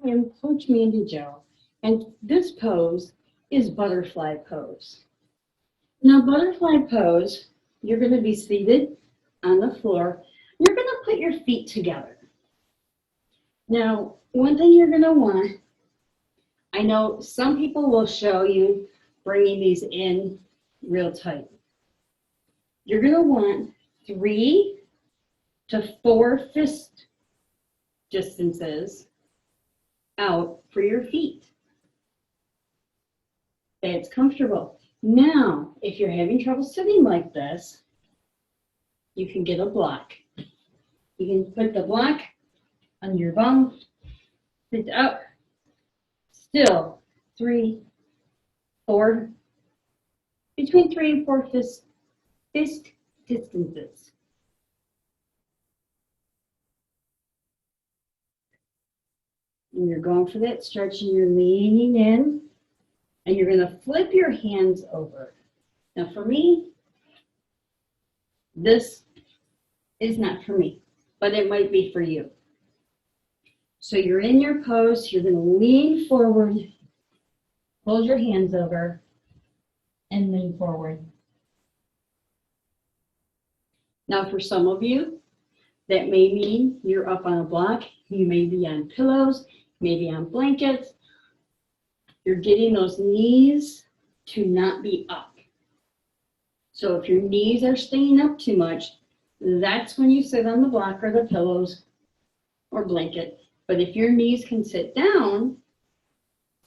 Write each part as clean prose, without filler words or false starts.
I am Coach Mandy Jo, and this pose is butterfly pose. Now, butterfly pose, you're going to be seated on the floor. You're going to put your feet together. Now, one thing you're going to want, I know some people will show you bringing these in real tight. You're going to want 3 to 4 fist distances out for your feet. That's comfortable. Now, if you're having trouble sitting like this, you can get a block. You can put the block on your bum, sit up, still 3, 4, between 3 and 4 fist distances. And you're going for that stretch and you're leaning in and you're going to flip your hands over. Now for me, this is not for me, but it might be for you. So you're in your pose, you're going to lean forward, hold your hands over, and lean forward. Now for some of you, that may mean you're up on a block, you may be on pillows, maybe on blankets. You're getting those knees to not be up. So if your knees are staying up too much, that's when you sit on the block or the pillows or blanket. But if your knees can sit down,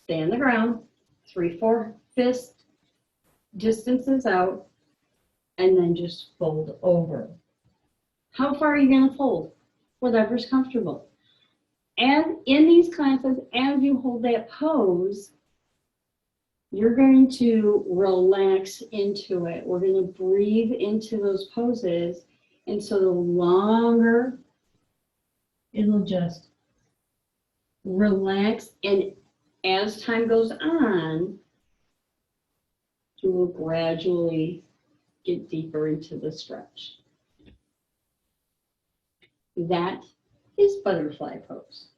stay on the ground, 3, 4 fist distances out, and then just fold over. How far are you going to fold? Whatever's comfortable. And in these classes, as you hold that pose, you're going to relax into it. We're going to breathe into those poses. And so the longer, it'll just relax. And as time goes on, you will gradually get deeper into the stretch. That is butterfly pose.